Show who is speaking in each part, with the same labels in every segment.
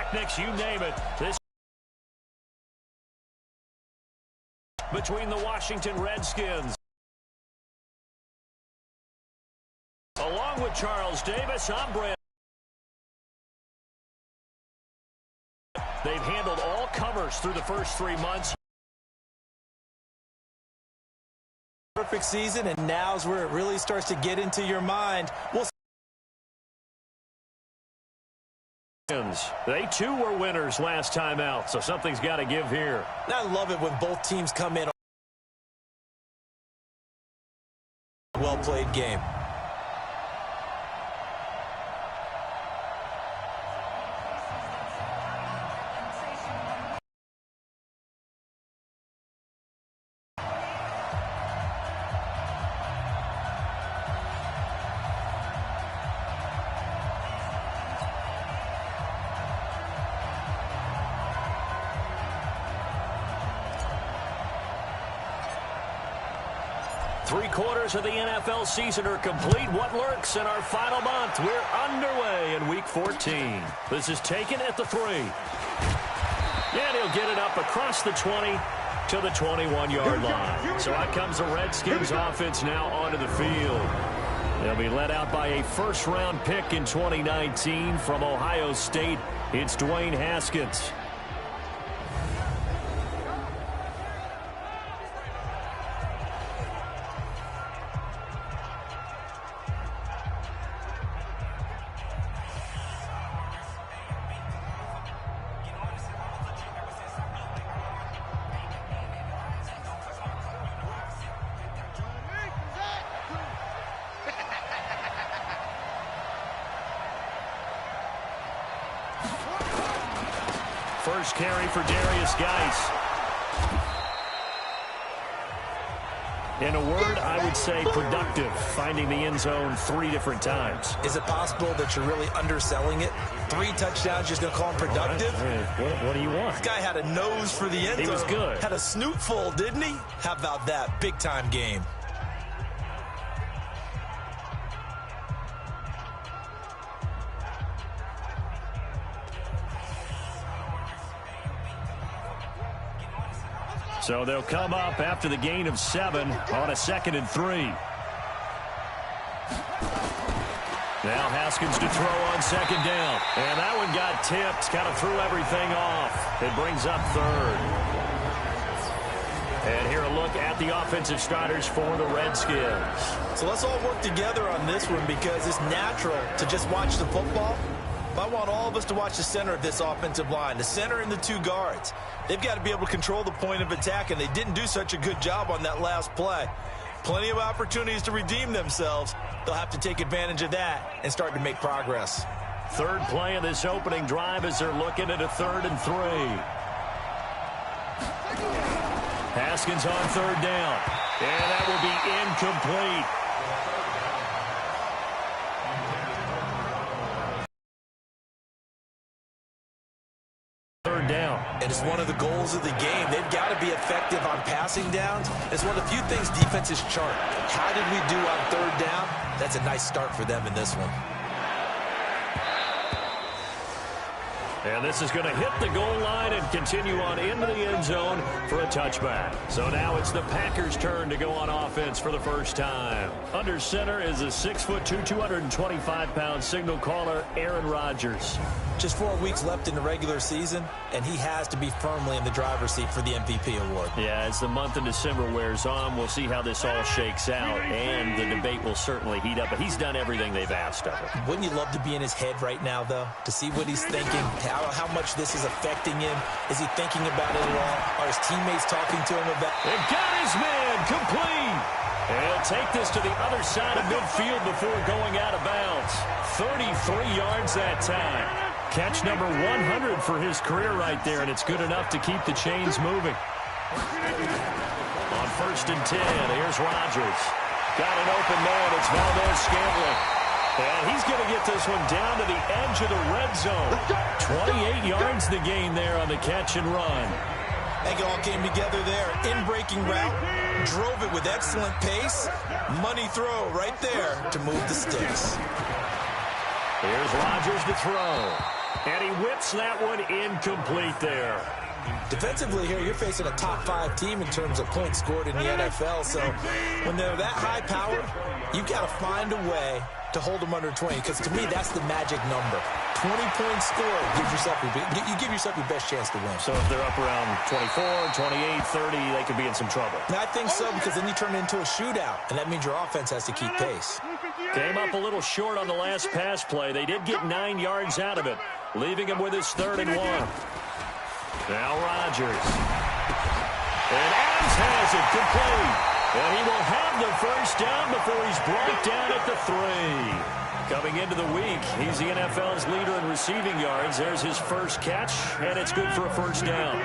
Speaker 1: picnics, you name it. This between the Washington Redskins. Along with Charles Davis, I'm Brad. They've handled all covers through the first 3 months.
Speaker 2: Perfect season, and now's where it really starts to get into your mind.
Speaker 1: They too were winners last time out, so something's got to give here.
Speaker 2: I love it when both teams come in. Well played game.
Speaker 1: Three-quarters of the NFL season are complete. What lurks in our final month? We're underway in Week 14. This is taken at the 3. And he'll get it up across the 20 to the 21-yard line. So out comes the Redskins offense now onto the field. They'll be led out by a first-round pick in 2019 from Ohio State. It's Dwayne Haskins. First carry for Darius Geis. In a word, I would say productive, finding the end zone 3 different times.
Speaker 2: Is it possible that you're really underselling it? 3 touchdowns, just going to call him productive?
Speaker 1: What do you want?
Speaker 2: This guy had a nose for the end zone.
Speaker 1: He was good.
Speaker 2: Had a snoot full, didn't he? How about that? Big-time game.
Speaker 1: So they'll come up after the gain of 7 on a 2nd and 3. Now Haskins to throw on 2nd down. And that one got tipped, kind of threw everything off. It brings up 3rd. And here a look at the offensive starters for the Redskins.
Speaker 2: So let's all work together on this one because it's natural to just watch the football. But I want all of us to watch the center of this offensive line, the center and the 2 guards. They've got to be able to control the point of attack, and they didn't do such a good job on that last play. Plenty of opportunities to redeem themselves. They'll have to take advantage of that and start to make progress.
Speaker 1: 3rd play of this opening drive as they're looking at a 3rd and 3. Haskins on 3rd down. And that will be incomplete. Down.
Speaker 2: And it's one of the goals of the game. They've got to be effective on passing downs. It's one of the few things defenses chart. How did we do on 3rd down? That's a nice start for them in this one.
Speaker 1: And this is going to hit the goal line and continue on into the end zone for a touchback. So now it's the Packers' turn to go on offense for the first time. Under center is a 6'2", 225-pound signal caller, Aaron Rodgers.
Speaker 2: Just 4 weeks left in the regular season, and he has to be firmly in the driver's seat for the MVP award.
Speaker 1: Yeah, as the month of December wears on, we'll see how this all shakes out, and the debate will certainly heat up. But he's done everything they've asked of him.
Speaker 2: Wouldn't you love to be in his head right now, though, to see what he's thinking, how much this is affecting him? Is he thinking about it at all? Are his teammates talking to him about it?
Speaker 1: They've got his man complete. And he'll take this to the other side of midfield before going out of bounds. 33 yards that time. Catch number 100 for his career right there, and it's good enough to keep the chains moving. On 1st and 10, here's Rodgers. Got an open man. It's Valdez-Scantling. And he's going to get this one down to the edge of the red zone. 28 yards the gain there on the catch and run.
Speaker 2: I think it all came together there. In-breaking route, drove it with excellent pace. Money throw right there to move the sticks.
Speaker 1: Here's Rodgers to throw. And he whips that one incomplete there.
Speaker 2: Defensively here, you're facing a top 5 team in terms of points scored in the NFL. So when they're that high powered, you've got to find a way to hold them under 20. Because to me, that's the magic number. 20 points scored gives yourself you give yourself your best chance to win.
Speaker 1: So if they're up around 24, 28, 30, they could be in some trouble.
Speaker 2: And I think so, because then you turn it into a shootout, and that means your offense has to keep pace.
Speaker 1: Came up a little short on the last pass play. They did get 9 yards out of it, leaving him with his 3rd and 1. Now Rodgers. And Adams has it complete. And he will have the first down before he's brought down at the 3. Coming into the week, he's the NFL's leader in receiving yards. There's his first catch, and it's good for a first down.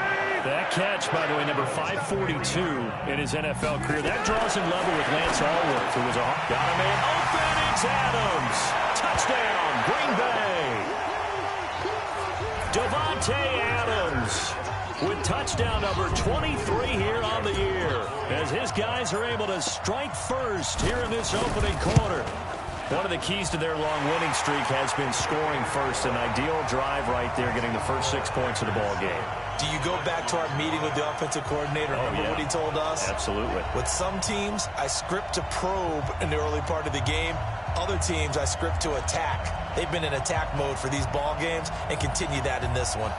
Speaker 1: That catch, by the way, number 542 in his NFL career. That draws him level with Lance Allworth, who was got a man open. It's Adams. Touchdown, Green Bay. Davante Adams with touchdown number 23 here on the year, as his guys are able to strike first here in this opening quarter. One of the keys to their long winning streak has been scoring first. An ideal drive right there, getting the first 6 points of the ball game.
Speaker 2: Do you go back to our meeting with the offensive coordinator? Remember what he told us?
Speaker 1: Absolutely.
Speaker 2: With some teams, I script to probe in the early part of the game. Other teams, I script to attack. They've been in attack mode for these ball games and continue that in this one.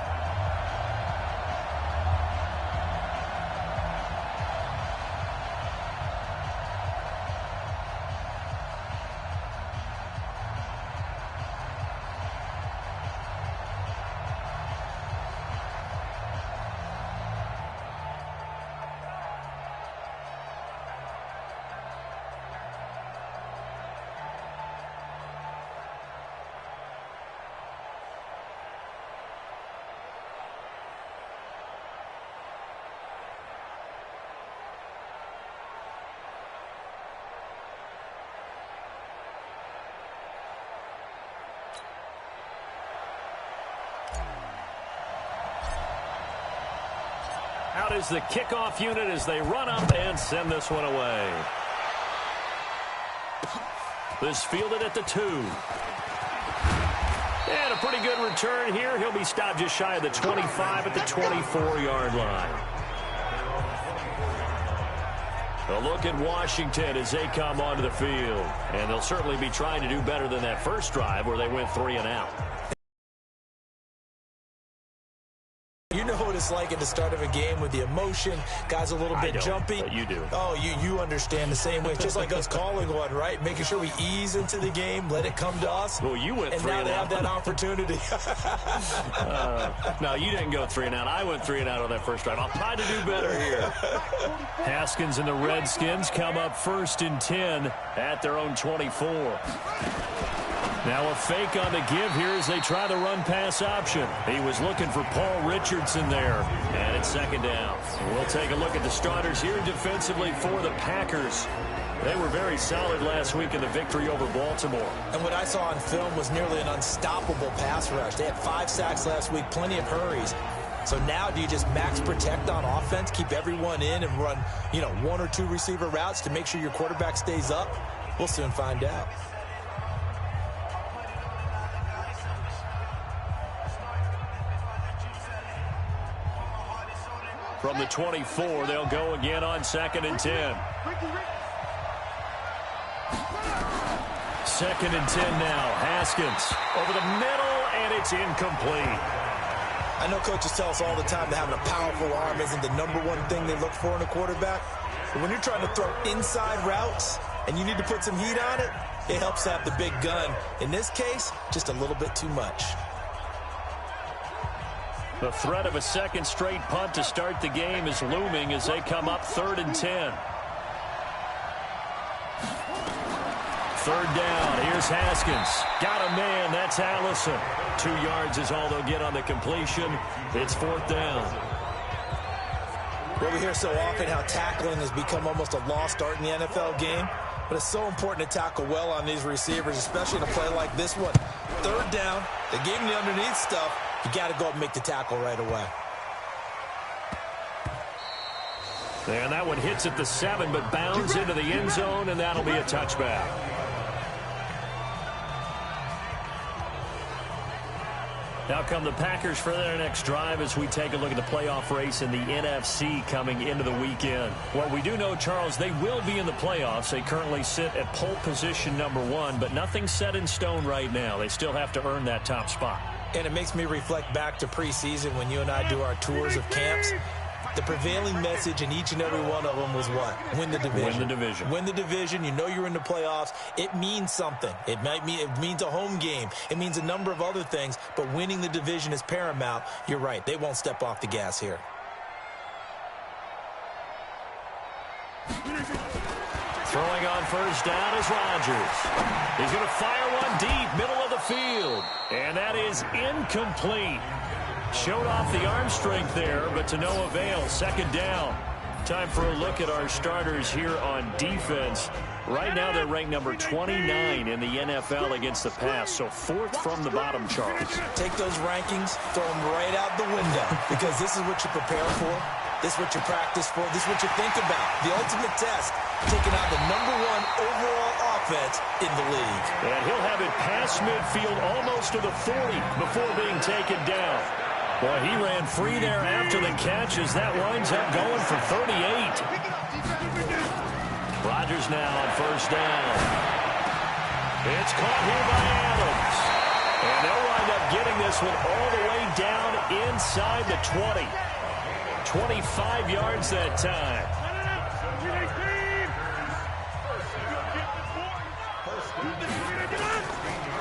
Speaker 1: Out is the kickoff unit as they run up and send this one away. This fielded at the 2. And a pretty good return here. He'll be stopped just shy of the 25 at the 24-yard line. A look at Washington as they come onto the field. And they'll certainly be trying to do better than that first drive where they went 3 and out.
Speaker 2: You know what it's like at the start of a game with the emotion. Guys a little bit jumpy.
Speaker 1: But you do.
Speaker 2: Oh, you understand the same way. It's just like us calling one, right? Making sure we ease into the game, let it come to us.
Speaker 1: Well, you went 3 and out.
Speaker 2: And now they have that opportunity.
Speaker 1: No, you didn't go 3 and out. I went 3 and out on that first drive. I'll try to do better here. Haskins and the Redskins come up 1st and 10 at their own 24. Now a fake on the give here as they try the run-pass option. He was looking for Paul Richardson there. And it's 2nd down. We'll take a look at the starters here defensively for the Packers. They were very solid last week in the victory over Baltimore.
Speaker 2: And what I saw on film was nearly an unstoppable pass rush. They had 5 sacks last week, plenty of hurries. So now do you just max protect on offense, keep everyone in and run, 1 or 2 receiver routes to make sure your quarterback stays up? We'll soon find out.
Speaker 1: From the 24, they'll go again on 2nd and 10. 2nd and 10 now. Haskins over the middle, and it's incomplete.
Speaker 2: I know coaches tell us all the time that having a powerful arm isn't the #1 thing they look for in a quarterback. But when you're trying to throw inside routes and you need to put some heat on it, it helps to have the big gun. In this case, just a little bit too much.
Speaker 1: The threat of a second straight punt to start the game is looming as they come up 3rd and 10. 3rd down. Here's Haskins. Got a man. That's Allison. 2 yards is all they'll get on the completion. It's 4th down.
Speaker 2: Well, we hear so often how tackling has become almost a lost art in the NFL game. But it's so important to tackle well on these receivers, especially in a play like this one. 3rd down. They gave him the underneath stuff. You got to go up and make the tackle right away.
Speaker 1: And that one hits at the 7, but bounds into the end zone, and that'll be a touchback. Now come the Packers for their next drive as we take a look at the playoff race in the NFC coming into the weekend. What we do know, Charles, they will be in the playoffs. They currently sit at pole position #1, but nothing's set in stone right now. They still have to earn that top spot.
Speaker 2: And it makes me reflect back to preseason when you and I do our tours of camps. The prevailing message in each and every one of them was what? Win the division.
Speaker 1: Win the division.
Speaker 2: Win the division. You know you're in the playoffs. It means something. It means a home game. It means a number of other things, but winning the division is paramount. You're right. They won't step off the gas here.
Speaker 1: Throwing on first down is Rodgers. He's going to fire one deep, middle of the field. And that is incomplete. Showed off the arm strength there, but to no avail. Second down. Time for a look at our starters here on defense. Right now they're ranked number 29 in the NFL against the pass, so 4th from the bottom, Charles.
Speaker 2: Take those rankings, throw them right out the window, because this is what you prepare for. This is what you practice for. This is what you think about. The ultimate test, taking out the #1 overall offense in the league.
Speaker 1: And he'll have it past midfield almost to the 40 before being taken down. Boy, he ran free there after the catch as that winds up going for 38. Rodgers now on first down. It's caught here by Adams. And they'll wind up getting this one all the way down inside the 20. 25 yards that time.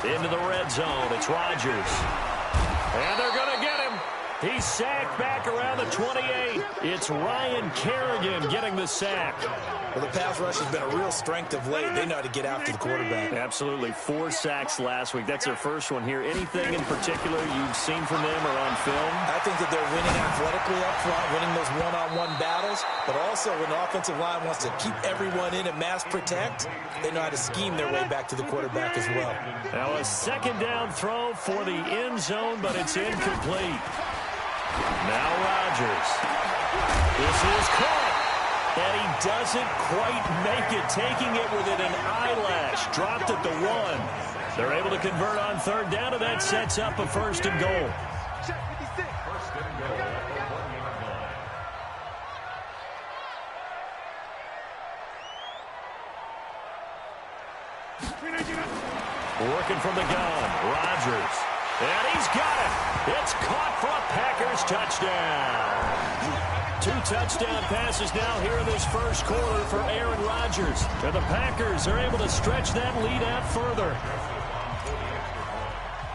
Speaker 1: Into the red zone. It's Rodgers. And they're going to get him. He's sacked back around the 28. It's Ryan Kerrigan getting the sack.
Speaker 2: Well, the pass rush has been a real strength of late. They know how to get after the quarterback.
Speaker 1: Absolutely. 4 sacks last week. That's their first one here. Anything in particular you've seen from them or on film?
Speaker 2: I think that they're winning athletically up front, winning those one-on-one battles, but also when the offensive line wants to keep everyone in and mass protect, they know how to scheme their way back to the quarterback as well.
Speaker 1: Now a second down throw for the end zone, but it's incomplete. Now Rodgers. This is caught. And he doesn't quite make it, taking it within an eyelash. Dropped at the 1. They're able to convert on third down, and that sets up a 1st and goal. Working from the gun, Rodgers. And he's got it. It's caught for a Packers touchdown. 2 touchdown passes now here in this first quarter for Aaron Rodgers. And the Packers are able to stretch that lead out further.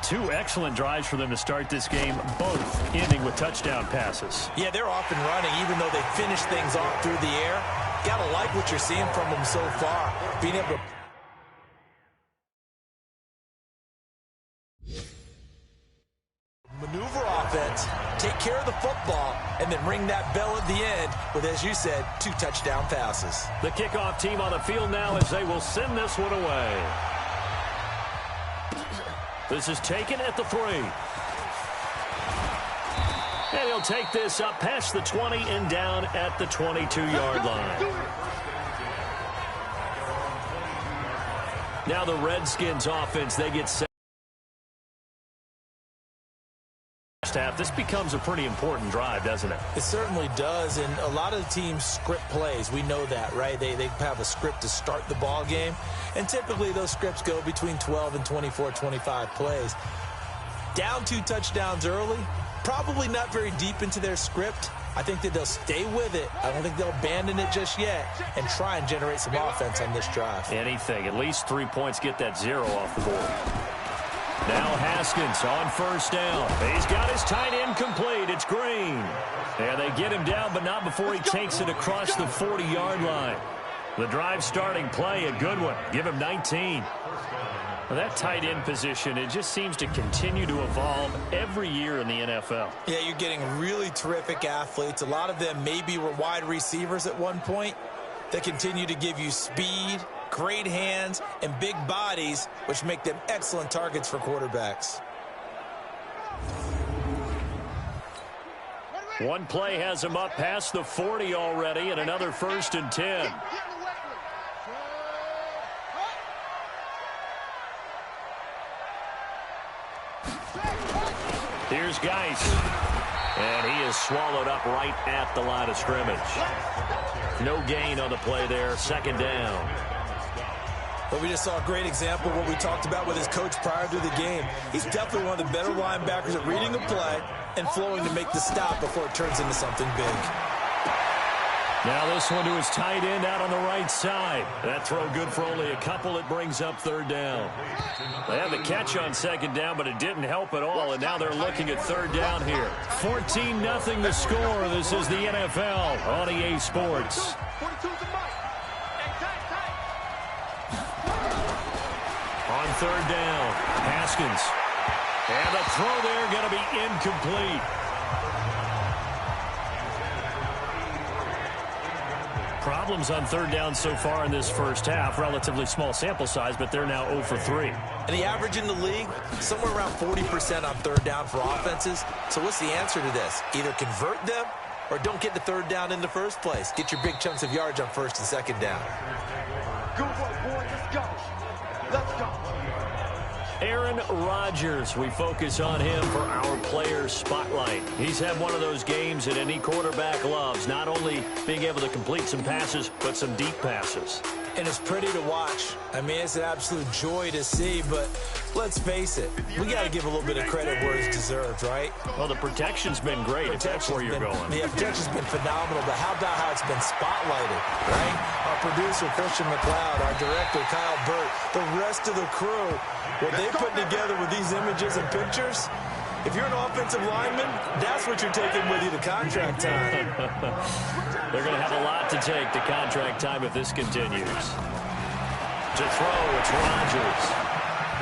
Speaker 1: 2 excellent drives for them to start this game, both ending with touchdown passes.
Speaker 2: Yeah, they're off and running, even though they finish things off through the air. Gotta like what you're seeing from them so far. Being able to maneuver offense, take care of the football, and then ring that bell at the end with, as you said, 2 touchdown passes.
Speaker 1: The kickoff team on the field now as they will send this one away. This is taken at the 3. And he'll take this up past the 20 and down at the 22-yard line. Now the Redskins offense, they get set. Half. This becomes a pretty important drive, doesn't it?
Speaker 2: It certainly does, and a lot of teams script plays. We know that, right? They have a script to start the ball game, and typically those scripts go between 12 and 24, 25 plays. Down 2 touchdowns early, probably not very deep into their script. I think that they'll stay with it. I don't think they'll abandon it just yet and try and generate some offense on this drive.
Speaker 1: Anything. At least 3 points, get that 0 off the board. Now Haskins on first down. He's got his tight end complete. It's Green. And they get him down, but not before he takes it across the 40-yard line. The drive starting play, a good one. Give him 19. Well, that tight end position, it just seems to continue to evolve every year in the NFL.
Speaker 2: Yeah, you're getting really terrific athletes. A lot of them maybe were wide receivers at one point. They continue to give you speed, great hands, and big bodies, which make them excellent targets for quarterbacks.
Speaker 1: One play has him up past the 40 already, and another 1st and 10. Here's Geis. And he is swallowed up right at the line of scrimmage. No gain on the play there. Second down.
Speaker 2: But we just saw a great example of what we talked about with his coach prior to the game. He's definitely one of the better linebackers at reading a play and flowing to make the stop before it turns into something big.
Speaker 1: Now this one to his tight end out on the right side. That throw good for only a couple. It brings up third down. They had the catch on second down, but it didn't help at all, and now they're looking at third down here. 14-0 the score. This is the NFL on EA Sports. On third down, Haskins. And the throw there going to be incomplete. Problems on third down so far in this first half. Relatively small sample size, but they're now 0 for 3.
Speaker 2: And the average in the league, somewhere around 40% on third down for offenses. So what's the answer to this? Either convert them or don't get the third down in the first place. Get your big chunks of yards on first and second down.
Speaker 3: Good work, boys. Let's go. Let's go.
Speaker 1: Aaron Rodgers, we focus on him for our Players Spotlight. He's had one of those games that any quarterback loves, not only being able to complete some passes, but some deep passes.
Speaker 2: And it's pretty to watch. I mean, it's an absolute joy to see, but let's face it, we got to give a little bit of credit where it's deserved, right?
Speaker 1: Well, the protection's been great, if that's where you're going.
Speaker 2: The protection's been phenomenal, but how about how it's been spotlighted, right? Our producer, Christian McLeod, our director, Kyle Burt, the rest of the crew, what they put together with these images and pictures, if you're an offensive lineman, that's what you're taking with you to contract time.
Speaker 1: They're going to have a lot to take to contract time if this continues. To throw, it's Rodgers.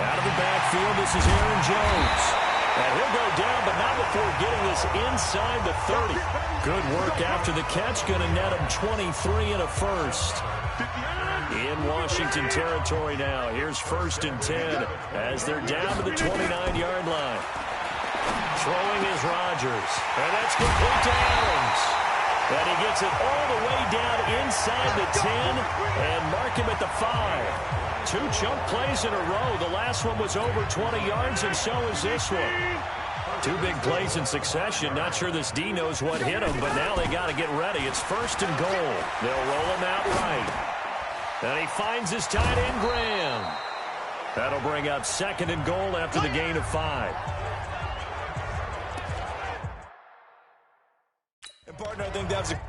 Speaker 1: Out of the backfield, this is Aaron Jones. And he'll go down, but not before getting this inside the 30. Good work after the catch. Going to net him 23 and a first. In Washington territory now. Here's 1st and 10 as they're down to the 29-yard line. Throwing is Rodgers. And that's complete to Adams. And he gets it all the way down inside the 10 and mark him at the 5. 2 chunk plays in a row. The last one was over 20 yards, and so is this one. 2 big plays in succession. Not sure this D knows what hit him, but now they got to get ready. It's 1st and goal. They'll roll him out right. And he finds his tight end, Graham. That'll bring up 2nd and goal after the gain of 5.
Speaker 2: And partner, I think that was a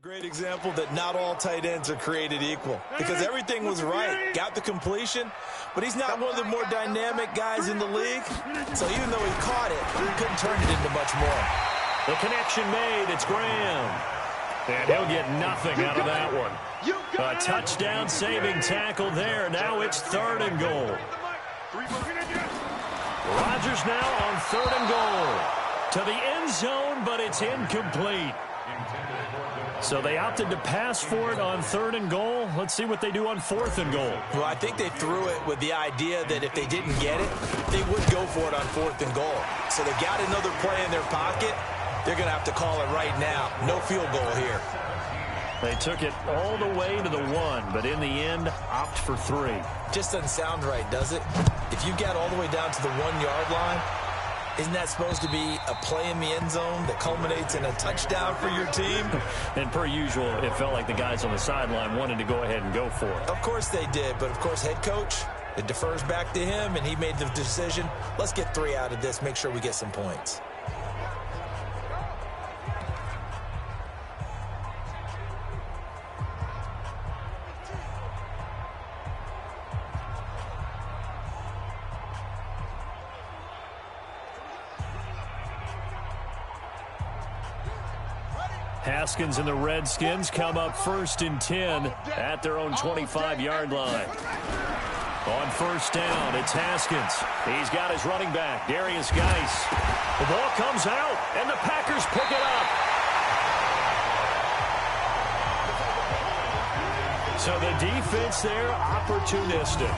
Speaker 2: great example that not all tight ends are created equal, because everything was right. Got the completion, but he's not one of the more dynamic guys in the league. So even though he caught it, he couldn't turn it into much more.
Speaker 1: The connection made. It's Graham. And he'll get nothing out of that one. A touchdown saving tackle there. Now it's 3rd and goal. Rodgers now on 3rd and goal. To the end zone, but it's incomplete. So they opted to pass for it on 3rd and goal. Let's see what they do on 4th and goal.
Speaker 2: Well, I think they threw it with the idea that if they didn't get it, they would go for it on 4th and goal. So they got another play in their pocket. They're going to have to call it right now. No field goal here.
Speaker 1: They took it all the way to the 1, but in the end, opt for 3.
Speaker 2: Just doesn't sound right, does it? If you got all the way down to the 1-yard line, isn't that supposed to be a play in the end zone that culminates in a touchdown for your team?
Speaker 1: And per usual, it felt like the guys on the sideline wanted to go ahead and go for it.
Speaker 2: Of course they did, but of course head coach, it defers back to him, and he made the decision. Let's get 3 out of this, make sure we get some points.
Speaker 1: Haskins and the Redskins come up 1st and 10 at their own 25-yard line. On 1st down, it's Haskins. He's got his running back, Darius Geis. The ball comes out, and the Packers pick it up. So the defense there, opportunistic.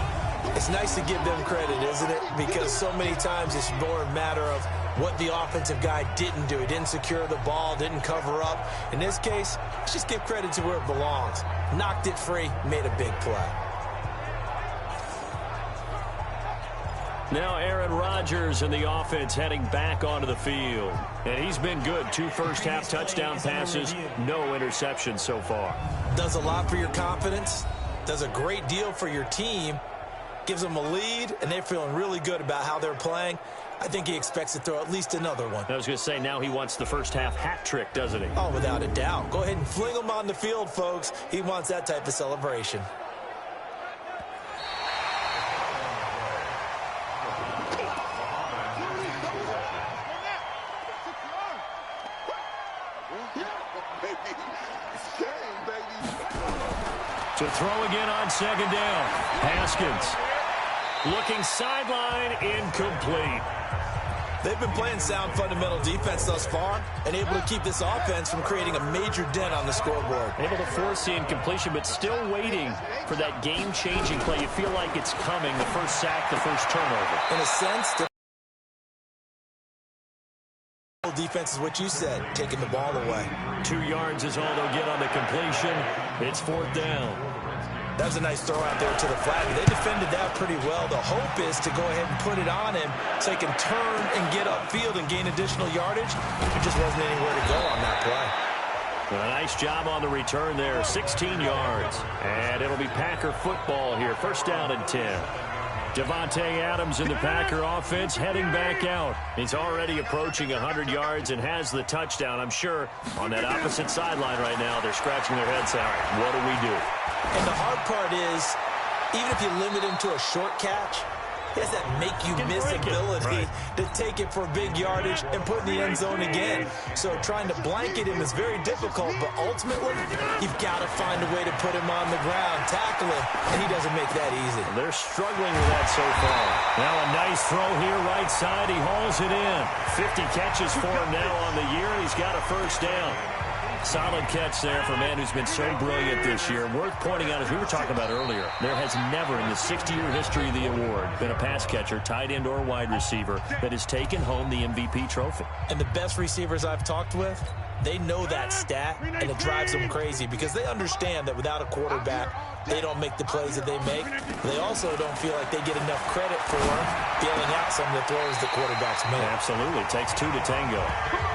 Speaker 2: It's nice to give them credit, isn't it? Because so many times it's more a matter of what the offensive guy didn't do. He didn't secure the ball, didn't cover up. In this case, let's just give credit to where it belongs. Knocked it free, made a big play.
Speaker 1: Now Aaron Rodgers and the offense heading back onto the field. And he's been good. 2 first-half touchdown passes, no interceptions so far.
Speaker 2: Does a lot for your confidence. Does a great deal for your team. Gives them a lead, and they're feeling really good about how they're playing. I think he expects to throw at least another one.
Speaker 1: I was going to say, now he wants the first-half hat trick, doesn't he?
Speaker 2: Oh, without a doubt. Go ahead and fling him on the field, folks. He wants that type of celebration.
Speaker 1: To throw again on 2nd down. Haskins looking sideline, incomplete.
Speaker 2: They've been playing sound fundamental defense thus far and able to keep this offense from creating a major dent on the scoreboard.
Speaker 1: Able to force the incompletion, but still waiting for that game-changing play. You feel like it's coming, the first sack, the first turnover.
Speaker 2: In a sense, defense is what you said, taking the ball away.
Speaker 1: 2 yards is all they'll get on the completion. It's 4th down.
Speaker 2: That was a nice throw out there to the flag. They defended that pretty well. The hope is to go ahead and put it on him so he can turn and get upfield and gain additional yardage. There just wasn't anywhere to go on that play.
Speaker 1: A nice job on the return there, 16 yards. And it'll be Packer football here, 1st down and 10. Devontae Adams in the Packer offense heading back out. He's already approaching 100 yards and has the touchdown. I'm sure on that opposite sideline right now, they're scratching their heads out. What do we do?
Speaker 2: And the hard part is, even if you limit him to a short catch, he has that make-you-miss ability to take it for big yardage and put in the end zone again. So trying to blanket him is very difficult, but ultimately, you've got to find a way to put him on the ground, tackle him, and he doesn't make that easy.
Speaker 1: They're struggling with that so far. Now a nice throw here, right side. He hauls it in. 50 catches for him now on the year. He's got a 1st down. Solid catch there for a man who's been so brilliant this year. Worth pointing out, as we were talking about earlier, there has never in the 60-year history of the award been a pass catcher, tight end or wide receiver that has taken home the MVP trophy.
Speaker 2: And the best receivers I've talked with, they know that stat, and it drives them crazy because they understand that without a quarterback, they don't make the plays that they make. They also don't feel like they get enough credit for bailing out some of the throws the quarterbacks make.
Speaker 1: Absolutely. Takes 2 to tango.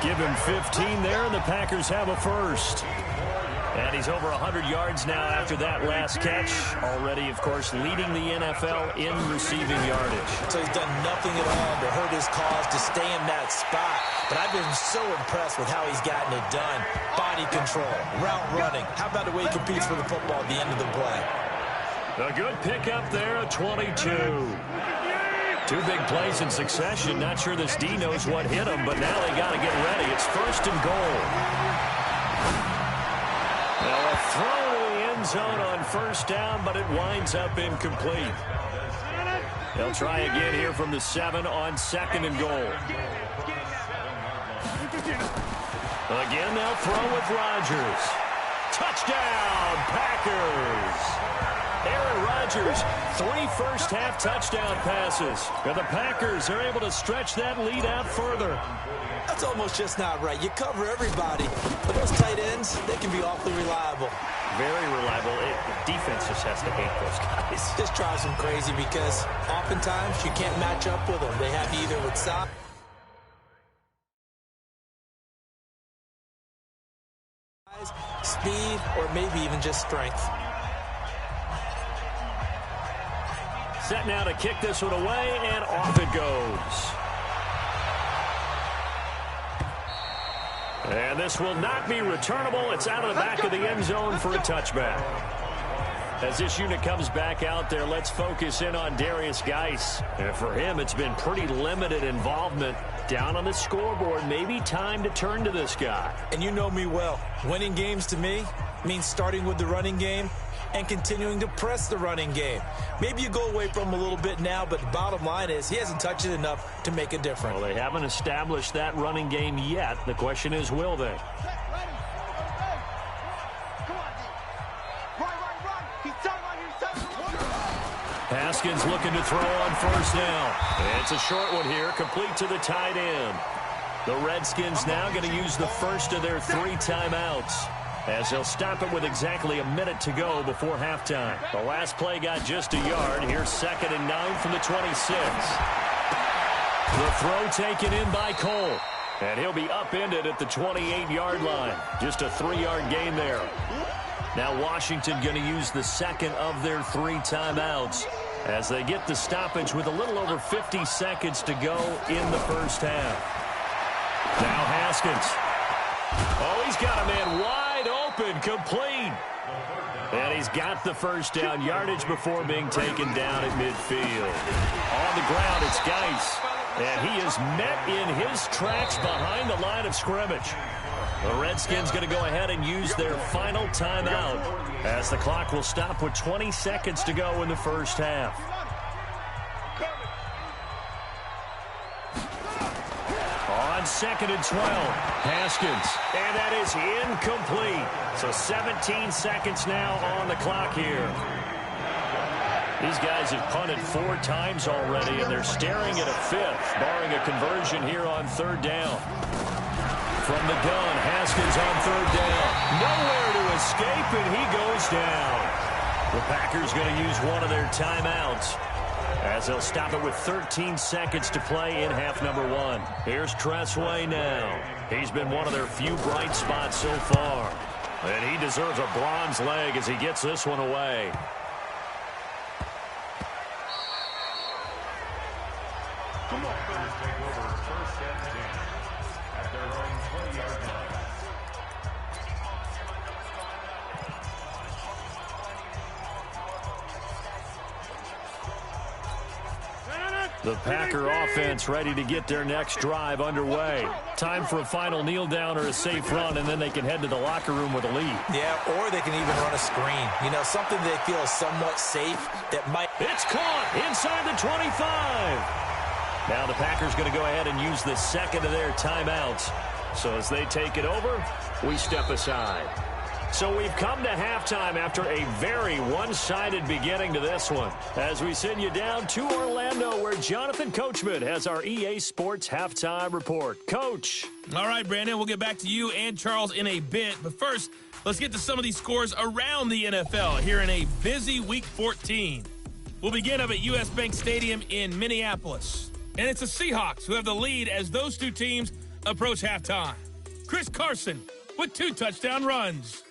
Speaker 1: Give him 15 there, and the Packers have a 1st. And he's over 100 yards now after that last catch. Already, of course, leading the NFL in receiving yardage.
Speaker 2: So he's done nothing at all to hurt his cause to stay in that spot. But I've been so impressed with how he's gotten it done. Body control, route running. How about the way he competes for the football at the end of the play?
Speaker 1: A good pickup there, a 22. 2 big plays in succession. Not sure this D knows what hit him, but now they got to get ready. It's 1st and goal. Now a throw to the end zone on 1st down, but it winds up incomplete. They'll try again here from the 7 on 2nd and goal. Again, they'll throw with Rodgers. Touchdown, Packers! Aaron Rodgers, 3 first-half touchdown passes. And the Packers are able to stretch that lead out further.
Speaker 2: That's almost just not right. You cover everybody, but those tight ends, they can be awfully reliable.
Speaker 1: Very reliable. Defense just has to hate those guys.
Speaker 2: This drives them crazy because oftentimes you can't match up with them. They have you either with size, speed, or maybe even just strength.
Speaker 1: Set now to kick this one away, and off it goes. And this will not be returnable. It's out of the back of the end zone for a touchback. As this unit comes back out there, let's focus in on Darius Geis. And for him, it's been pretty limited involvement down on the scoreboard. Maybe time to turn to this guy.
Speaker 2: And you know me well. Winning games to me means starting with the running game and continuing to press the running game. Maybe you go away from him a little bit now, but the bottom line is he hasn't touched it enough to make a difference.
Speaker 1: Well, they haven't established that running game yet. The question is, will they? Haskins looking to throw on first down. It's a short one here, complete to the tight end. The Redskins now going to use the first of their 3 timeouts, as they'll stop it with exactly a minute to go before halftime. The last play got just a yard. Here's 2nd and 9 from the 26. The throw taken in by Cole. And he'll be upended at the 28-yard line. Just a 3-yard gain there. Now Washington going to use the second of their 3 timeouts as they get the stoppage with a little over 50 seconds to go in the first half. Now Haskins. Oh, he's got a man wide open, complete. And he's got the first down, yardage before being taken down at midfield. On the ground, it's Geis. And he is met in his tracks behind the line of scrimmage. The Redskins going to go ahead and use their final timeout as the clock will stop with 20 seconds to go in the first half. On 2nd and 12, Haskins, and that is incomplete. So 17 seconds now on the clock here. These guys have punted 4 times already, and they're staring at a 5th, barring a conversion here on 3rd down. From the gun, Haskins on 3rd down. Nowhere to escape, and he goes down. The Packers going to use one of their timeouts as they'll stop it with 13 seconds to play in half number 1. Here's Tressway now. He's been one of their few bright spots so far. And he deserves a bronze leg as he gets this one away. The Packer offense ready to get their next drive underway. Time for a final kneel down or a safe run, and then they can head to the locker room with a lead.
Speaker 2: Yeah, or they can even run a screen. You know, something they feel is somewhat safe that might...
Speaker 1: It's caught inside the 25. Now the Packers going to go ahead and use the second of their timeouts. So as they take it over, we step aside. So we've come to halftime after a very one-sided beginning to this one, as we send you down to Orlando, where Jonathan Coachman has our EA Sports Halftime Report. Coach.
Speaker 4: All right, Brandon, we'll get back to you and Charles in a bit. But first, let's get to some of these scores around the NFL here in a busy Week 14. We'll begin up at U.S. Bank Stadium in Minneapolis. And it's the Seahawks who have the lead as those 2 teams approach halftime. Chris Carson with 2 touchdown runs.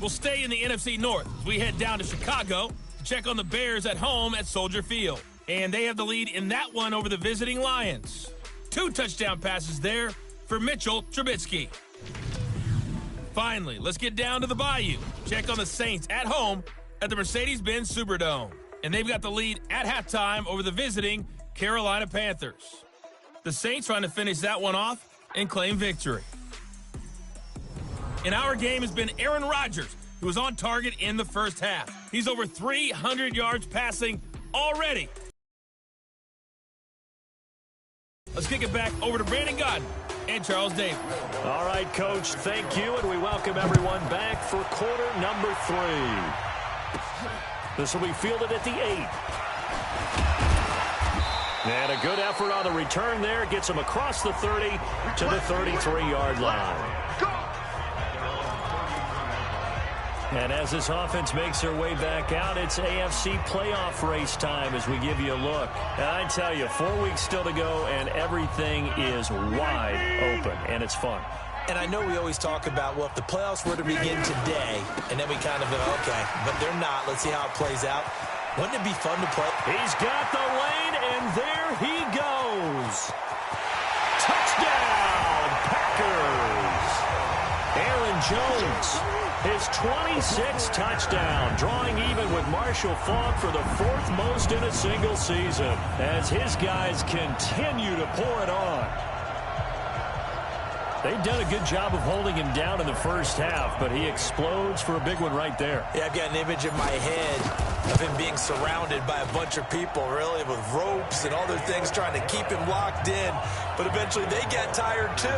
Speaker 4: We'll stay in the NFC North as we head down to Chicago to check on the Bears at home at Soldier Field. And they have the lead in that one over the visiting Lions. 2 touchdown passes there for Mitchell Trubisky. Finally, let's get down to the Bayou. Check on the Saints at home at the Mercedes-Benz Superdome. And they've got the lead at halftime over the visiting Carolina Panthers. The Saints trying to finish that one off and claim victory. In our game has been Aaron Rodgers, who was on target in the first half. He's over 300 yards passing already. Let's kick it back over to Brandon Godden and Charles Davis.
Speaker 1: All right, Coach, thank you, and we welcome everyone back for quarter number 3. This will be fielded at the 8. And a good effort on the return there. Gets him across the 30 to the 33-yard line. And as this offense makes their way back out, it's AFC playoff race time as we give you a look. And I tell you, 4 weeks still to go, and everything is wide open, and it's fun.
Speaker 2: And I know we always talk about, well, if the playoffs were to begin today, and then we kind of go, okay, but they're not. Let's see how it plays out. Wouldn't it be fun to play?
Speaker 1: He's got the lane, and there he goes. Touchdown, Packers. Aaron Jones His 26th touchdown, drawing even with Marshall Faulk for the fourth most in a single season, as his guys continue to pour it on. They've done a good job of holding him down in the first half, but he explodes for a big one right there.
Speaker 2: Yeah, I've got an image in my head of him being surrounded by a bunch of people, really, with ropes and other things trying to keep him locked in. But eventually they got tired, too.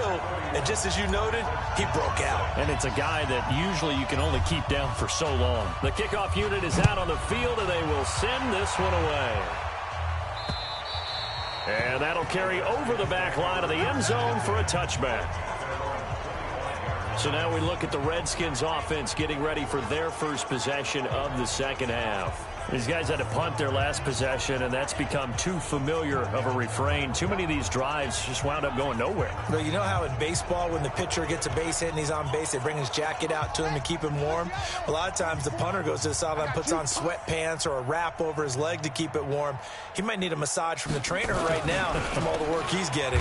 Speaker 2: And just as you noted, he broke out.
Speaker 1: And it's a guy that usually you can only keep down for so long. The kickoff unit is out on the field, and they will send this one away. And that'll carry over the back line of the end zone for a touchback. So now we look at the Redskins offense getting ready for their first possession of the second half. These guys had to punt their last possession, and that's become too familiar of a refrain. Too many of these drives just wound up going nowhere.
Speaker 2: Well, you know how in baseball, when the pitcher gets a base hit and he's on base, they bring his jacket out to him to keep him warm? A lot of times the punter goes to the sideline, puts on sweatpants or a wrap over his leg to keep it warm. He might need a massage from the trainer right now from all the work he's getting.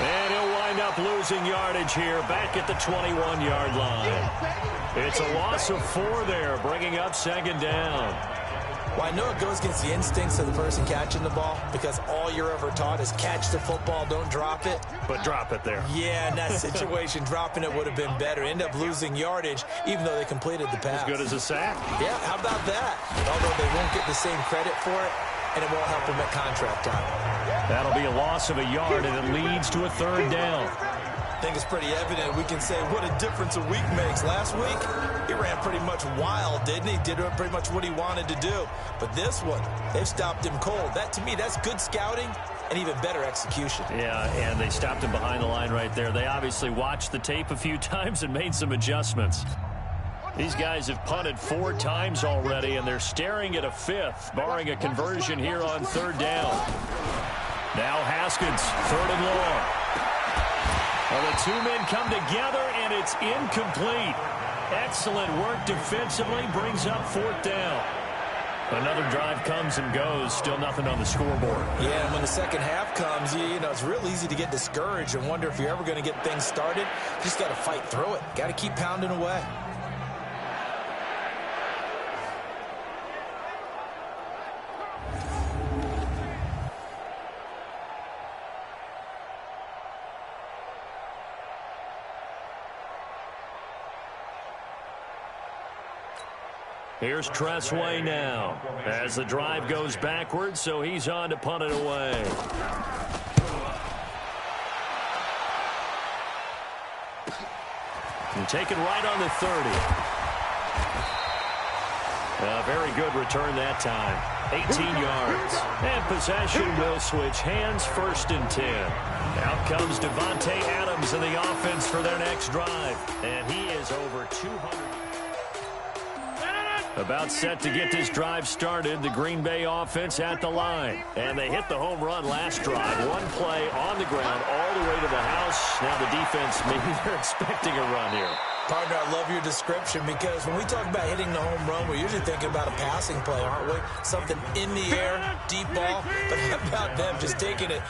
Speaker 1: And he'll wind up losing yardage here back at the 21-yard line. It's a loss of 4 there, bringing up second down.
Speaker 2: Well, I know it goes against the instincts of the person catching the ball because all you're ever taught is catch the football, don't drop it.
Speaker 1: But drop it there.
Speaker 2: Yeah, in that situation, dropping it would have been better. End up losing yardage, even though they completed the pass.
Speaker 1: As good as a sack.
Speaker 2: Yeah, how about that? Although they won't get the same credit for it, and it won't help them at contract time.
Speaker 1: That'll be a loss of a yard, and it leads to a third down.
Speaker 2: I think it's pretty evident. We can say what a difference a week makes. Last week, he ran pretty much wild, didn't he? Did pretty much what he wanted to do. But this one, they've stopped him cold. That, to me, that's good scouting and even better execution.
Speaker 1: Yeah, and they stopped him behind the line right there. They obviously watched the tape a few times and made some adjustments. These guys have punted 4 times already, and they're staring at a 5th, barring a conversion here on third down. Now Haskins, 3rd and long. Well, the 2 men come together, and it's incomplete. Excellent work defensively, brings up 4th down. Another drive comes and goes, still nothing on the scoreboard.
Speaker 2: Yeah, and when the second half comes, you know, it's real easy to get discouraged and wonder if you're ever going to get things started. You just got to fight through it. Got to keep pounding away.
Speaker 1: Here's Tressway now as the drive goes backwards, so he's on to punt it away. And taken right on the 30. A very good return that time. 18 yards. And possession will switch hands, 1st and 10. Out comes Devontae Adams in the offense for their next drive. And he is over 200. About set to get this drive started, the Green Bay offense at the line. And they hit the home run last drive. 1 play on the ground all the way to the house. Now the defense, maybe they're expecting a run here.
Speaker 2: Partner, I love your description because when we talk about hitting the home run, we're usually thinking about a passing play, aren't we? Something in the air, deep ball. But how about them just taking it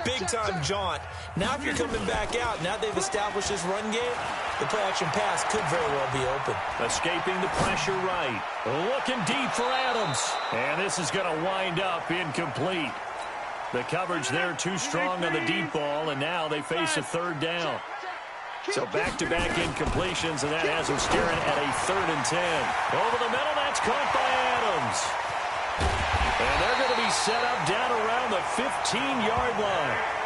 Speaker 2: big-time jaunt? Now if you're coming back out, now they've established this run game, the play-action pass could very well be open.
Speaker 1: Escaping the pressure right. Looking deep for Adams. And this is going to wind up incomplete. The coverage there too strong on the deep ball, and now they face a 3rd down. So back-to-back incompletions, and that has them staring at a 3rd and 10. Over the middle, that's caught by Adams. And they're going to be set up down around the 15-yard line.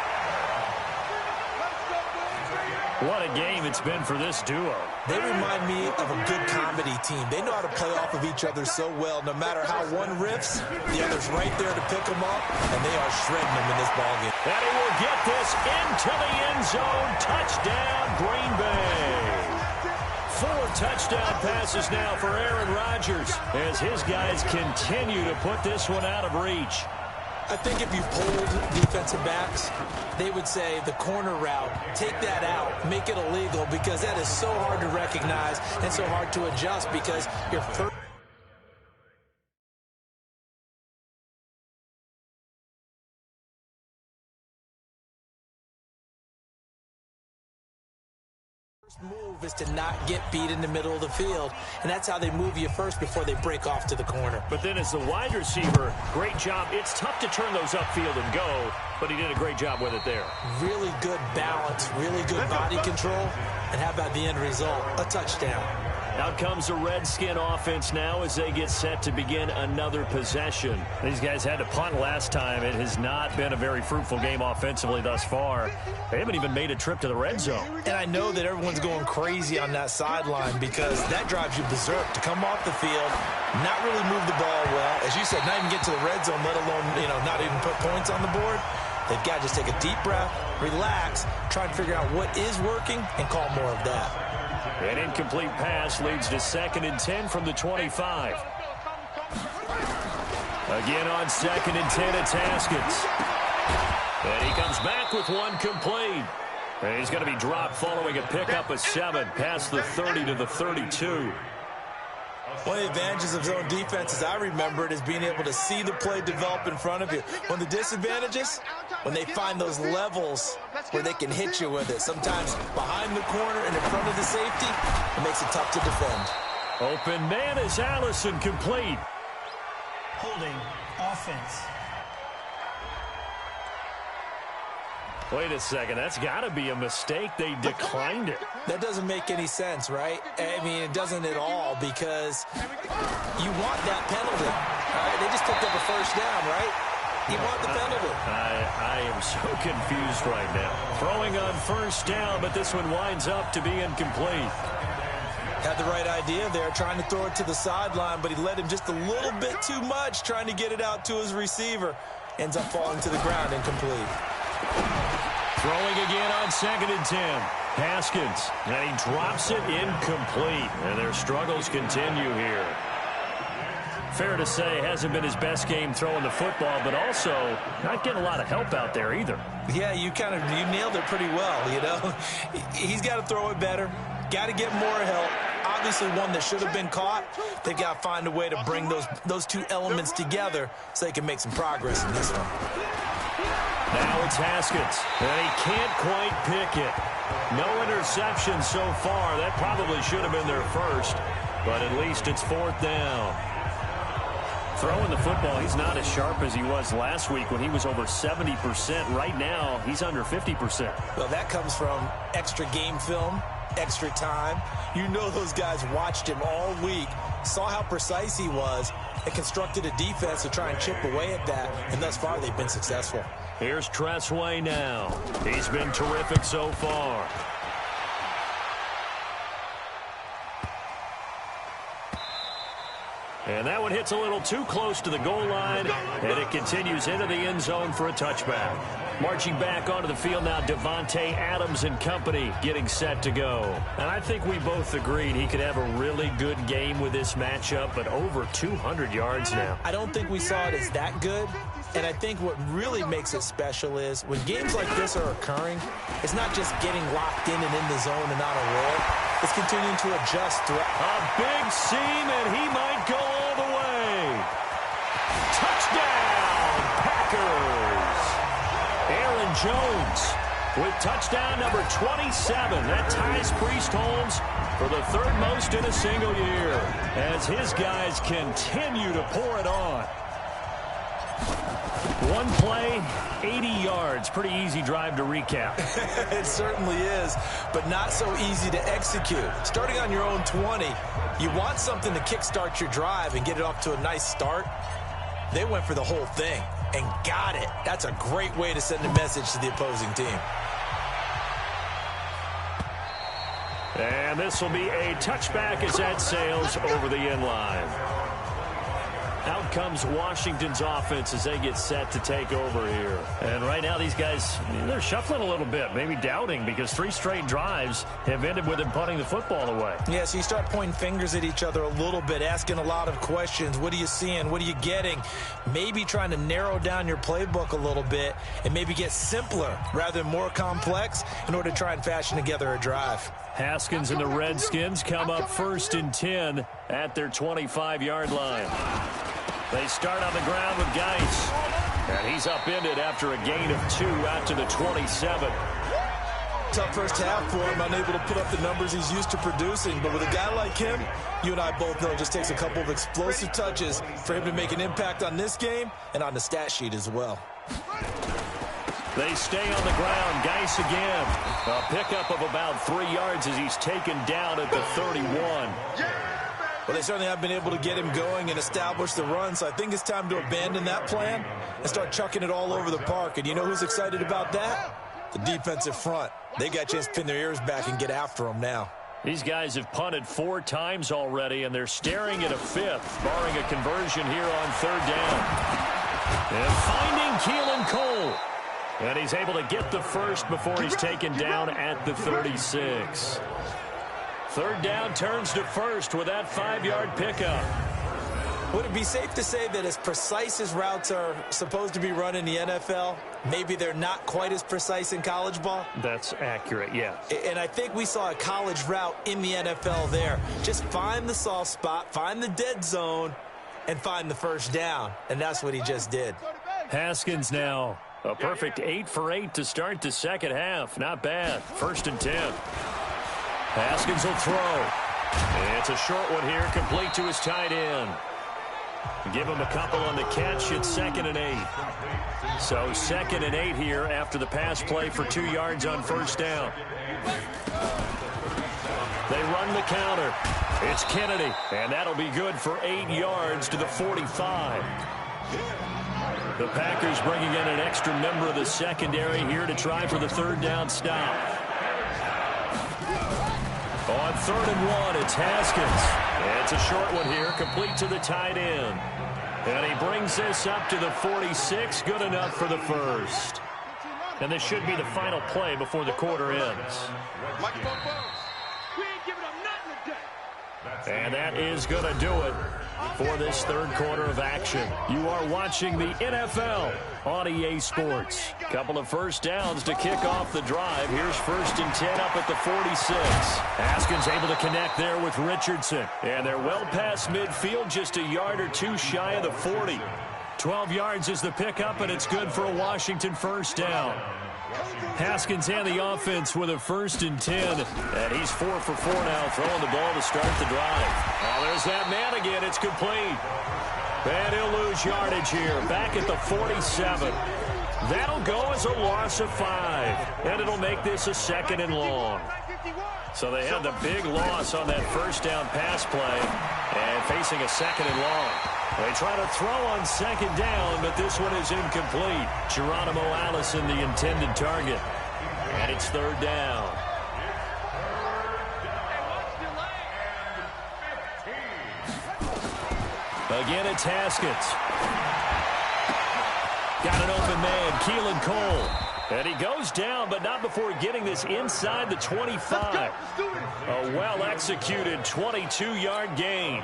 Speaker 1: What a game it's been for this duo.
Speaker 2: They remind me of a good comedy team. They know how to play off of each other so well. No matter how one riffs, the other's right there to pick them up, and they are shredding them in this ballgame.
Speaker 1: And he will get this into the end zone. Touchdown, Green Bay. 4 touchdown passes now for Aaron Rodgers as his guys continue to put this one out of reach.
Speaker 2: I think if you polled defensive backs, they would say the corner route, take that out, make it illegal, because that is so hard to recognize and so hard to adjust because your first First move is to not get beat in the middle of the field, and that's how they move you first before they break off to the corner.
Speaker 1: But then as the wide receiver, great job. It's tough to turn those upfield and go, but he did a great job with it there.
Speaker 2: Really good balance, really good body control, and how about the end result? A touchdown.
Speaker 1: Out comes the Redskin offense now as they get set to begin another possession. These guys had to punt last time. It has not been a very fruitful game offensively thus far. They haven't even made a trip to the red zone.
Speaker 2: And I know that everyone's going crazy on that sideline because that drives you berserk to come off the field, not really move the ball well. As you said, not even get to the red zone, let alone, not even put points on the board. They've got to just take a deep breath, relax, try and figure out what is working, and call more of that.
Speaker 1: An incomplete pass leads to 2nd and 10 from the 25. Again on 2nd and 10, it's Haskins. And he comes back with one complete. And he's going to be dropped following a pickup of 7 past the 30 to the 32.
Speaker 2: One of the advantages of zone defense, as I remember it, is being able to see the play develop in front of you. One of the disadvantages, when they find those levels where they can hit you with it. Sometimes behind the corner and in front of the safety, it makes it tough to defend.
Speaker 1: Open man is Allison, complete.
Speaker 5: Holding offense.
Speaker 1: Wait a second, that's got to be a mistake. They declined it.
Speaker 2: That doesn't make any sense, right? I mean, it doesn't at all because you want that penalty. All right, they just picked up a first down, right? You want the penalty.
Speaker 1: I am so confused right now. Throwing on first down, but this one winds up to be incomplete.
Speaker 2: Had the right idea there, trying to throw it to the sideline, but he led him just a little bit too much, trying to get it out to his receiver. Ends up falling to the ground, incomplete.
Speaker 1: Throwing again on 2nd and 10. Haskins, and he drops it incomplete. And their struggles continue here. Fair to say, hasn't been his best game throwing the football, but also not getting a lot of help out there either.
Speaker 2: Yeah, you nailed it pretty well, He's got to throw it better. Got to get more help. Obviously one that should have been caught. They've got to find a way to bring those two elements together so they can make some progress in this one.
Speaker 1: Now it's Haskins, and he can't quite pick it. No interception so far. That probably should have been their first, but at least it's 4th down. Throwing the football, he's not as sharp as he was last week when he was over 70%. Right now, he's under 50%.
Speaker 2: Well, that comes from extra game film, extra time. Those guys watched him all week, saw how precise he was, and constructed a defense to try and chip away at that, and thus far they've been successful.
Speaker 1: Here's Tressway now. He's been terrific so far. And that one hits a little too close to the goal line, and it continues into the end zone for a touchback. Marching back onto the field now, Devontae Adams and company getting set to go. And I think we both agreed he could have a really good game with this matchup, but over 200 yards now.
Speaker 2: I don't think we saw it as that good. And I think what really makes it special is when games like this are occurring, it's not just getting locked in and in the zone and on a roll. It's continuing to adjust throughout.
Speaker 1: A big seam, and he might go all the way. Touchdown, Packers. Aaron Jones with touchdown number 27. That ties Priest Holmes for the 3rd most in a single year as his guys continue to pour it on. One play, 80 yards. Pretty easy drive to recap.
Speaker 2: It certainly is, but not so easy to execute. Starting on your own 20, you want something to kickstart your drive and get it off to a nice start. They went for the whole thing and got it. That's a great way to send a message to the opposing team.
Speaker 1: And this will be a touchback as that sails over the end line. Out comes Washington's offense as they get set to take over here. And right now these guys, they're shuffling a little bit, maybe doubting, because 3 straight drives have ended with them punting the football away.
Speaker 2: Yeah, so you start pointing fingers at each other a little bit, asking a lot of questions. What are you seeing? What are you getting? Maybe trying to narrow down your playbook a little bit and maybe get simpler rather than more complex in order to try and fashion together a drive.
Speaker 1: Haskins and the Redskins come up 1st and 10 at their 25-yard line. They start on the ground with Geis. And he's upended after a gain of 2 out to the 27.
Speaker 2: tough first half for him, unable to put up the numbers he's used to producing. But with a guy like him, you and I both know it just takes a couple of explosive touches for him to make an impact on this game and on the stat sheet as well.
Speaker 1: They stay on the ground. Geis again. A pickup of about 3 yards as he's taken down at the 31.
Speaker 2: Well, they certainly have been able to get him going and establish the run, so I think it's time to abandon that plan and start chucking it all over the park. And you know who's excited about that? The defensive front. They got a chance to pin their ears back and get after him now.
Speaker 1: These guys have punted 4 times already, and they're staring at a 5th, barring a conversion here on 3rd down. And finding Keelan Cole. And he's able to get the first before he's taken down at the 36. 3rd down turns to 1st with that 5-yard pickup.
Speaker 2: Would it be safe to say that as precise as routes are supposed to be run in the NFL, maybe they're not quite as precise in college ball?
Speaker 1: That's accurate, yeah.
Speaker 2: And I think we saw a college route in the NFL there. Just find the soft spot, find the dead zone, and find the 1st down. And that's what he just did. Haskins
Speaker 1: now. A perfect 8 for 8 to start the second half. Not bad. 1st and 10. Haskins will throw. It's a short one here, complete to his tight end. Give him a couple on the catch. It's 2nd and 8. So 2nd and 8 here after the pass play for 2 yards on 1st down. They run the counter. It's Kennedy, and that'll be good for 8 yards to the 45. The Packers bringing in an extra member of the secondary here to try for the 3rd down stop. On 3rd and 1, it's Haskins. It's a short one here, complete to the tight end. And he brings this up to the 46, good enough for the 1st. And this should be the final play before the quarter ends. And that is going to do it for this 3rd quarter of action. You are watching the NFL on EA Sports. Couple of 1st downs to kick off the drive. Here's 1st and 10 up at the 46. Haskins able to connect there with Richardson. And they're well past midfield, just a yard or 2 shy of the 40. 12 yards is the pickup, and it's good for a Washington 1st down. Haskins and the offense with a 1st and 10. And he's 4 for 4 now, throwing the ball to start the drive. Oh, there's that man again. It's complete. And he'll lose yardage here, back at the 47. That'll go as a loss of 5. And it'll make this a 2nd and long. So they had the big loss on that 1st down pass play and facing a 2nd and long. They try to throw on 2nd down, but this one is incomplete. Geronimo Allison, the intended target. And it's 3rd down. Again, it's Haskins. Got an open man, Keelan Cole. And he goes down, but not before getting this inside the 25. A well-executed 22-yard gain.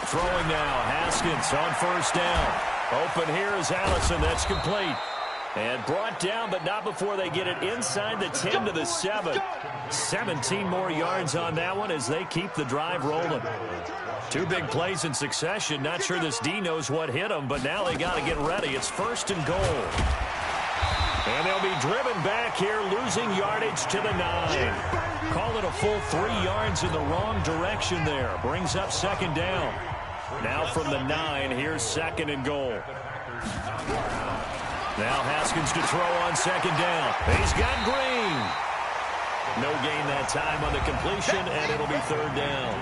Speaker 1: Throwing now, Haskins on 1st down. Open here is Allison. That's complete. And brought down, but not before they get it inside the 10 to the 7. 17 more yards on that one as they keep the drive rolling. 2 big plays in succession. Not sure this D knows what hit them, but now they got to get ready. It's 1st and goal. And they'll be driven back here, losing yardage to the 9. Call it a full 3 yards in the wrong direction there. Brings up 2nd down. Now from the 9, here's 2nd and goal. Now Haskins to throw on 2nd down. He's got Green. No gain that time on the completion, and it'll be 3rd down.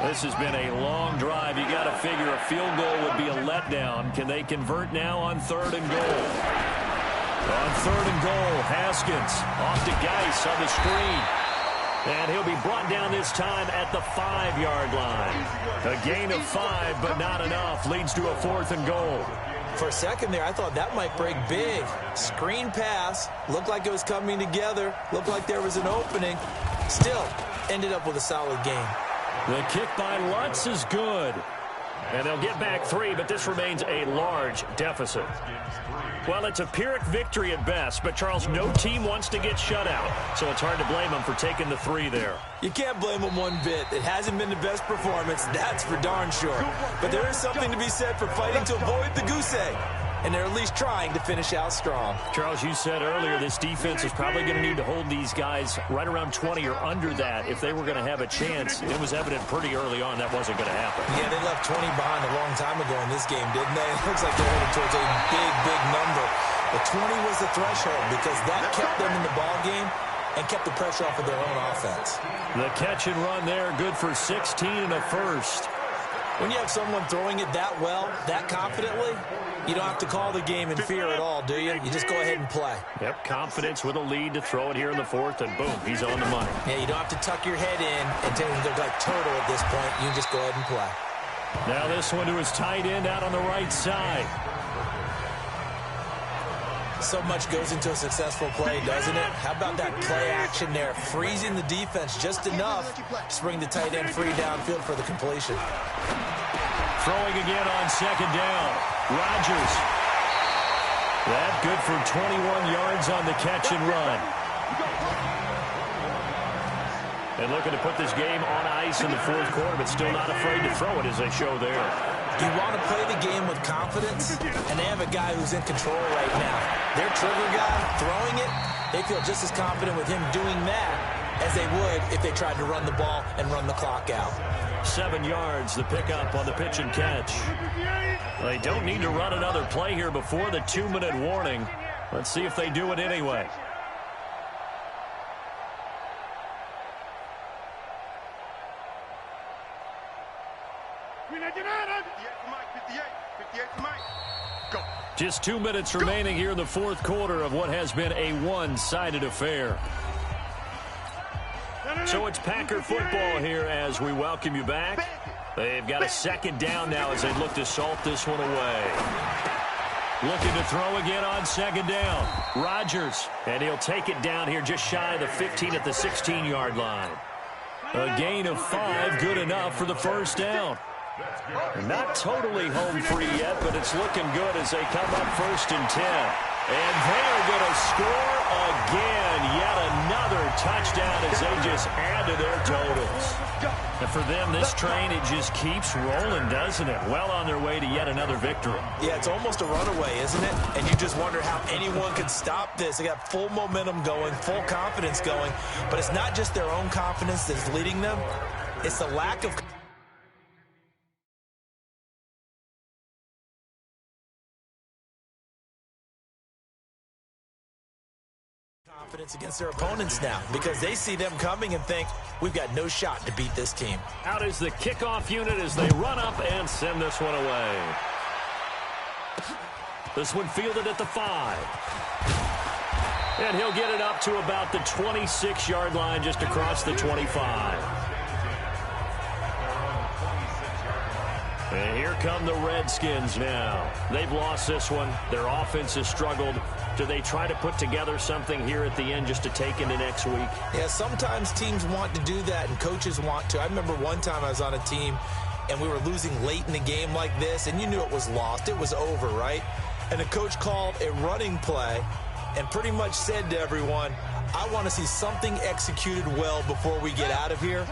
Speaker 1: This has been a long drive. You got to figure a field goal would be a letdown. Can they convert now on 3rd and goal? On 3rd and goal, Haskins off to Geis on the screen. And he'll be brought down this time at the 5-yard line. A gain of 5, but not enough. Leads to a 4th and goal. For a second there, I thought that might break big. Screen pass. Looked like it was coming together. Looked like there was an opening. Still, ended up with a solid gain. The kick by Lutz is good. And they'll get back 3, but this remains a large deficit. Well, it's a Pyrrhic victory at best, but, Charles, no team wants to get shut out, so it's hard to blame them for taking the 3 there.
Speaker 2: You can't blame them one bit. It hasn't been the best performance, that's for darn sure. But there is something to be said for fighting to avoid the goose egg, and they're at least trying to finish out strong.
Speaker 1: Charles, you said earlier this defense is probably going to need to hold these guys right around 20 or under that if they were going to have a chance. It was evident pretty early on that wasn't going to happen.
Speaker 2: Yeah, they left 20 behind a long time ago in this game, didn't they? It looks like they're headed towards a big, big number. But 20 was the threshold because that kept them in the ball game and kept the pressure off of their own offense.
Speaker 1: The catch and run there, good for 16 and a first.
Speaker 2: When you have someone throwing it that well, that confidently, you don't have to call the game in fear at all, do you? You just go ahead and play.
Speaker 1: Yep, confidence with a lead to throw it here in the 4th, and boom, he's on the money.
Speaker 2: Yeah, you don't have to tuck your head in and take it like turtle at this point. You can just go ahead and play.
Speaker 1: Now this one to his tight end out on the right side.
Speaker 2: So much goes into a successful play, doesn't it? How about that play action there? Freezing the defense just enough to bring the tight end free downfield for the completion.
Speaker 1: Throwing again on 2nd down. Rodgers. That good for 21 yards on the catch and run. And looking to put this game on ice in the 4th quarter, but still not afraid to throw it as they show there.
Speaker 2: You want to play the game with confidence, and they have a guy who's in control right now. Their trigger guy throwing it, they feel just as confident with him doing that as they would if they tried to run the ball and run the clock out.
Speaker 1: 7 yards, the pickup on the pitch and catch. They don't need to run another play here before the 2-minute warning. Let's see if they do it anyway. Just 2 minutes remaining here in the 4th quarter of what has been a one-sided affair. So it's Packer football here as we welcome you back. They've got a 2nd down now as they look to salt this one away. Looking to throw again on 2nd down. Rodgers, and he'll take it down here just shy of the 15 at the 16-yard line. A gain of 5, good enough for the 1st down. Not totally home free yet, but it's looking good as they come up 1st and 10. And they're going to score again. Yet another touchdown as they just add to their totals. And for them, this train, it just keeps rolling, doesn't it? Well on their way to yet another victory.
Speaker 2: Yeah, it's almost a runaway, isn't it? And you just wonder how anyone could stop this. They got full momentum going, full confidence going. But it's not just their own confidence that's leading them. It's the lack of confidence against their opponents now because they see them coming and think, we've got no shot to beat this team.
Speaker 1: Out is the kickoff unit as they run up and send this one away. This one fielded at the 5. And he'll get it up to about the 26-yard line just across the 25. And here come the Redskins now. They've lost this one. Their offense has struggled. Do they try to put together something here at the end just to take into next week?
Speaker 2: Yeah, sometimes teams want to do that and coaches want to. I remember one time I was on a team and we were losing late in the game like this, and you knew it was lost. It was over, right? And the coach called a running play and pretty much said to everyone, I want to see something executed well before we get out of here.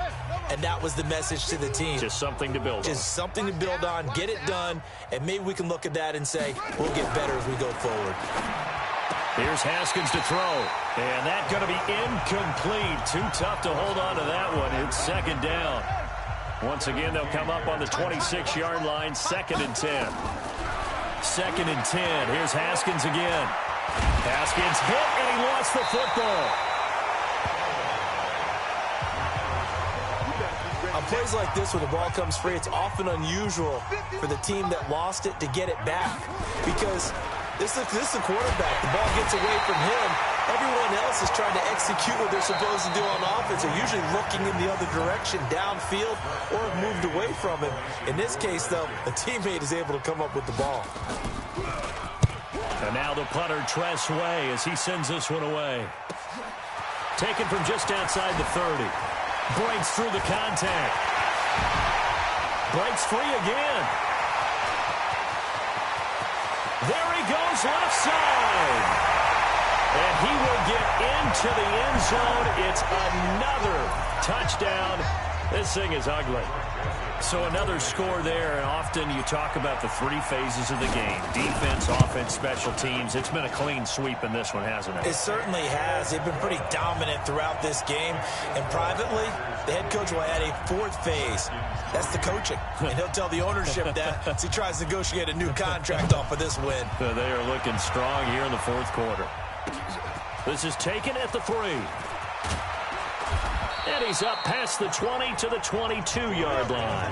Speaker 2: And that was the message to the team.
Speaker 1: Just something to build on.
Speaker 2: Just something to build on, get it done, and maybe we can look at that and say, we'll get better as we go forward.
Speaker 1: Here's Haskins to throw. And that's going to be incomplete. Too tough to hold on to that one. It's 2nd down. Once again, they'll come up on the 26-yard line, 2nd and 10. 2nd and 10. Here's Haskins again. Haskins hit, and he lost the football.
Speaker 2: On plays like this, when the ball comes free, it's often unusual for the team that lost it to get it back. Because this is the quarterback. The ball gets away from him. Everyone else is trying to execute what they're supposed to do on offense. They're usually looking in the other direction, downfield, or have moved away from him. In this case, though, a teammate is able to come up with the ball.
Speaker 1: And now the punter, Tress Way, as he sends this one away. Taken from just outside the 30. Breaks through the contact. Breaks free again. There he goes, left side. And he will get into the end zone. It's another touchdown. This thing is ugly. So another score there, and often you talk about the three phases of the game. Defense, offense, special teams. It's been a clean sweep in this one, hasn't it?
Speaker 2: It certainly has. They've been pretty dominant throughout this game. And privately, the head coach will add a fourth phase. That's the coaching. And he'll tell the ownership that as he tries to negotiate a new contract off of this win.
Speaker 1: They are looking strong here in the fourth quarter. This is taken at the 3. And he's up past the 20 to the 22-yard line.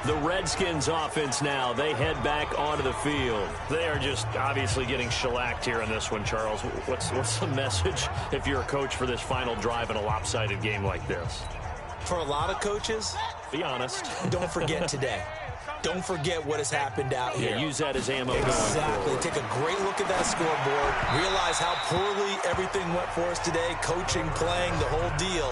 Speaker 1: The Redskins offense now, they head back onto the field. They are just obviously getting shellacked here in this one, Charles. What's the message if you're a coach for this final drive in a lopsided game like this?
Speaker 2: For a lot of coaches,
Speaker 1: be honest.
Speaker 2: Don't forget today. Don't forget what has happened out here.
Speaker 1: Yeah, use that as ammo.
Speaker 2: Exactly. Take a great look at that scoreboard. Realize how poorly everything went for us today. Coaching, playing, the whole deal.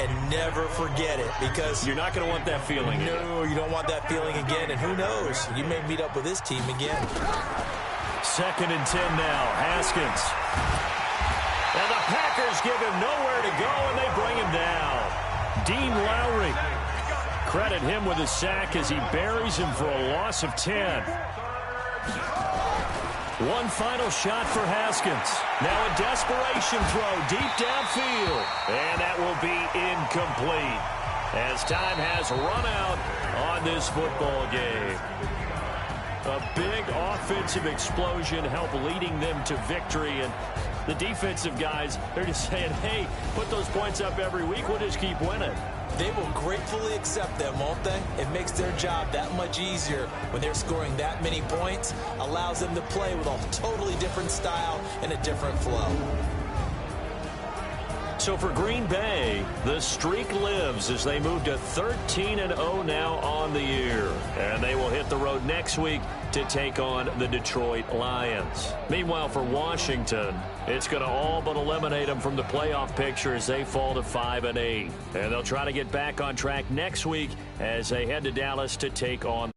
Speaker 2: And never forget it, because
Speaker 1: you're not going to want that feeling.
Speaker 2: No, you don't want that feeling again. And who knows? You may meet up with this team again.
Speaker 1: 2nd and 10 now. Haskins. And the Packers give him nowhere to go, and they bring him down. Dean Lowry. Credit him with a sack as he buries him for a loss of 10. One final shot for Haskins. Now a desperation throw deep downfield. And that will be incomplete as time has run out on this football game. A big offensive explosion helped leading them to victory. And the defensive guys, they're just saying, hey, put those points up every week. We'll just keep winning.
Speaker 2: They will gratefully accept them, won't they? It makes their job that much easier when they're scoring that many points. Allows them to play with a totally different style and a different flow.
Speaker 1: So for Green Bay, the streak lives as they move to 13-0 now on the year. And they will hit the road next week to take on the Detroit Lions. Meanwhile, for Washington, it's going to all but eliminate them from the playoff picture as they fall to 5-8. And they'll try to get back on track next week as they head to Dallas to take on